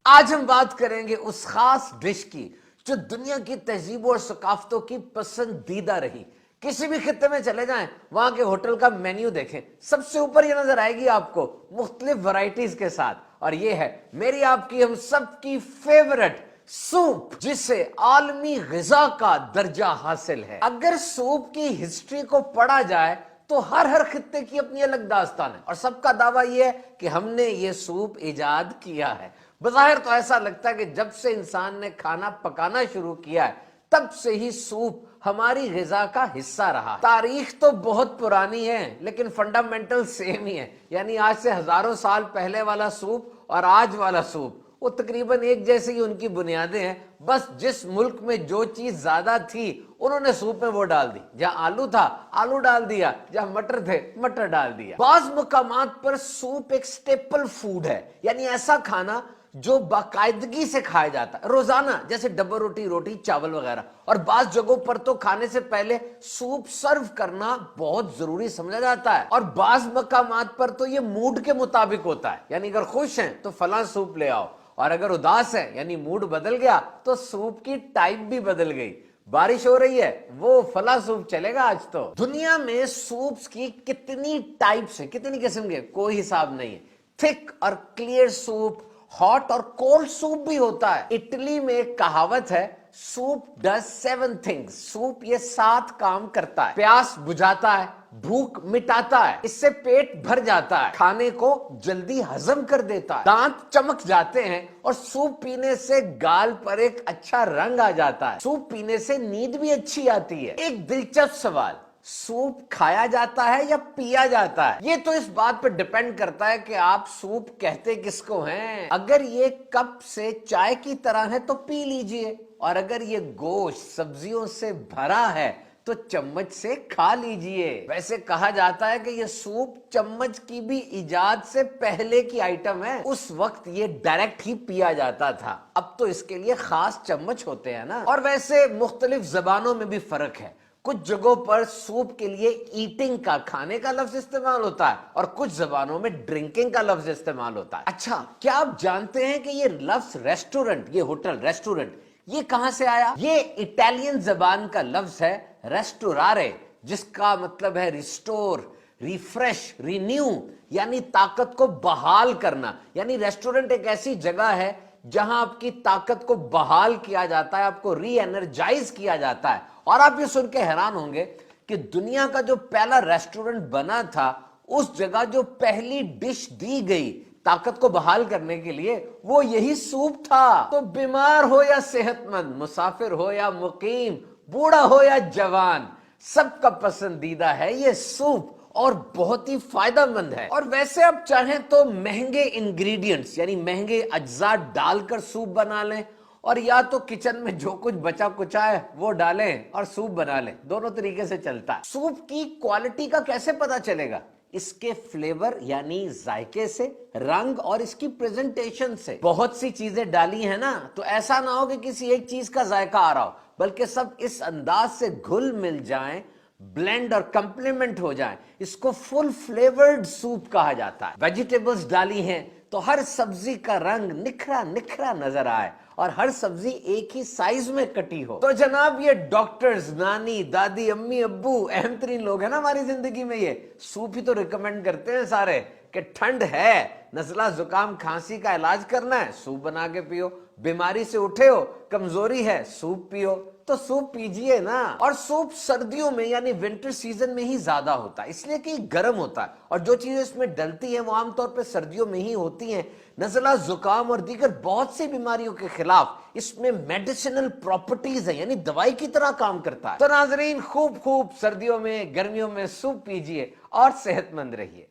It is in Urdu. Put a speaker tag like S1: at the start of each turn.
S1: آج ہم بات کریں گے اس خاص ڈش کی جو دنیا کی تہذیبوں اور ثقافتوں کی پسندیدہ رہی. کسی بھی خطے میں چلے جائیں, وہاں کے ہوٹل کا مینیو دیکھیں, سب سے اوپر یہ نظر آئے گی آپ کو مختلف ورائٹیز کے ساتھ, اور یہ ہے میری آپ کی ہم سب کی فیورٹ سوپ, جسے عالمی غذا کا درجہ حاصل ہے. اگر سوپ کی ہسٹری کو پڑھا جائے تو ہر خطے کی اپنی الگ داستان ہے, اور سب کا دعویٰ یہ ہے کہ ہم نے یہ سوپ ایجاد کیا ہے. بظاہر تو ایسا لگتا ہے کہ جب سے انسان نے کھانا پکانا شروع کیا ہے تب سے ہی سوپ ہماری غذا کا حصہ رہا. تاریخ تو بہت پرانی ہے لیکن فنڈامنٹل سیم ہی ہے, یعنی آج سے ہزاروں سال پہلے والا سوپ اور آج والا سوپ وہ تقریباً ایک جیسے ہی ان کی بنیادیں ہیں. بس جس ملک میں جو چیز زیادہ تھی انہوں نے سوپ میں وہ ڈال دی, جہاں آلو تھا آلو ڈال دیا, جہاں مٹر تھے مٹر ڈال دیا. بعض مقامات پر سوپ ایک سٹیپل فوڈ ہے, یعنی ایسا کھانا جو باقاعدگی سے کھایا جاتا ہے روزانہ, جیسے ڈبل روٹی, روٹی چاول وغیرہ. اور بعض جگہوں پر تو کھانے سے پہلے سوپ سرو کرنا بہت ضروری سمجھا جاتا ہے. اور بعض مقامات پر تو یہ موڈ کے مطابق ہوتا ہے, یعنی اگر خوش ہیں تو فلاں سوپ لے آؤ, اور اگر اداس ہے یعنی موڈ بدل گیا تو سوپ کی ٹائپ بھی بدل گئی. بارش ہو رہی ہے وہ فلاں سوپ چلے گا آج تو. دنیا میں سوپس کی کتنی ٹائپس ہیں, کتنی قسم کے, کوئی حساب نہیں ہے. تھک اور کلیئر سوپ, ہاٹ اور کولڈ سوپ بھی ہوتا ہے. اٹلی میں ایک کہاوت ہے, سوپ ڈز 7 things. سوپ یہ 7 کام کرتا ہے. پیاس بجھاتا ہے, بھوک مٹاتا ہے, اس سے پیٹ بھر جاتا ہے, کھانے کو جلدی ہضم کر دیتا ہے, دانت چمک جاتے ہیں, اور سوپ پینے سے گال پر ایک اچھا رنگ آ جاتا ہے. سوپ پینے سے نیند بھی اچھی آتی ہے. ایک دلچسپ سوال, سوپ کھایا جاتا ہے یا پیا جاتا ہے؟ یہ تو اس بات پر ڈیپینڈ کرتا ہے کہ آپ سوپ کہتے کس کو ہیں. اگر یہ کپ سے چائے کی طرح ہے تو پی لیجئے, اور اگر یہ گوشت سبزیوں سے بھرا ہے تو چمچ سے کھا لیجئے. ویسے کہا جاتا ہے کہ یہ سوپ چمچ کی بھی ایجاد سے پہلے کی آئٹم ہے. اس وقت یہ ڈائریکٹ ہی پیا جاتا تھا, اب تو اس کے لیے خاص چمچ ہوتے ہیں نا. اور ویسے مختلف زبانوں میں بھی فرق ہے. کچھ جگہوں پر سوپ کے لیے ایٹنگ کا, کھانے کا لفظ استعمال ہوتا ہے, اور کچھ زبانوں میں ڈرنکنگ کا لفظ استعمال ہوتا ہے. اچھا, کیا آپ جانتے ہیں کہ یہ لفظ ریسٹورنٹ, یہ ہوٹل ریسٹورنٹ, یہ کہاں سے آیا؟ یہ اٹالین زبان کا لفظ ہے ریسٹورارے, جس کا مطلب ہے ریسٹور, ریفریش, رینیو, یعنی طاقت کو بحال کرنا. یعنی ریسٹورنٹ ایک ایسی جگہ ہے جہاں آپ کی طاقت کو بحال کیا جاتا ہے, آپ کو ری انرجائز کیا جاتا ہے. اور آپ یہ سن کے حیران ہوں گے کہ دنیا کا جو پہلا ریسٹورنٹ بنا تھا, اس جگہ جو پہلی ڈش دی گئی طاقت کو بحال کرنے کے لیے, وہ یہی سوپ تھا. تو بیمار ہو یا صحت مند, مسافر ہو یا مقیم, بوڑھا ہو یا جوان, سب کا پسندیدہ ہے یہ سوپ, اور بہت ہی فائدہ مند ہے. اور ویسے آپ چاہیں تو مہنگے انگریڈینٹس یعنی مہنگے اجزاء ڈال کر سوپ بنا لیں, اور یا تو کچن میں جو کچھ بچا کچا ہے وہ ڈالیں اور سوپ بنا لیں. دونوں طریقے سے چلتا ہے. سوپ کی کوالٹی کا کیسے پتا چلے گا؟ اس کے فلیور یعنی ذائقے سے, رنگ, اور اس کی پریزنٹیشن سے. بہت سی چیزیں ڈالی ہیں نا, تو ایسا نہ ہو کہ کسی ایک چیز کا ذائقہ آ رہا ہو, بلکہ سب اس انداز سے گھل مل جائیں, بلینڈ اور کمپلیمنٹ ہو جائیں. اس کو فل فلیورڈ سوپ کہا جاتا ہے. ویجیٹیبلز ڈالی ہیں تو ہر سبزی کا رنگ نکھرا نکھرا نظر آئے, اور ہر سبزی ایک ہی سائز میں کٹی ہو. تو جناب یہ ڈاکٹرز, نانی, دادی, امی, ابو, اہم ترین لوگ ہیں نا ہماری زندگی میں, یہ سوپ ہی تو ریکمینڈ کرتے ہیں سارے کہ ٹھنڈ ہے, نزلہ زکام کھانسی کا علاج کرنا ہے, سوپ بنا کے پیو. بیماری سے اٹھے ہو, کمزوری ہے, سوپ پیو. تو سوپ پیجئے نا. اور سوپ سردیوں میں یعنی ونٹر سیزن میں ہی زیادہ ہوتا ہے, اس لیے کہ گرم ہوتا ہے, اور جو چیزیں اس میں ڈلتی ہیں وہ عام طور پہ سردیوں میں ہی ہوتی ہیں. نزلہ زکام اور دیگر بہت سی بیماریوں کے خلاف اس میں میڈیسنل پراپرٹیز ہیں, یعنی دوائی کی طرح کام کرتا ہے. تو ناظرین, خوب سردیوں میں گرمیوں میں سوپ پیجئے اور صحت مند رہیے.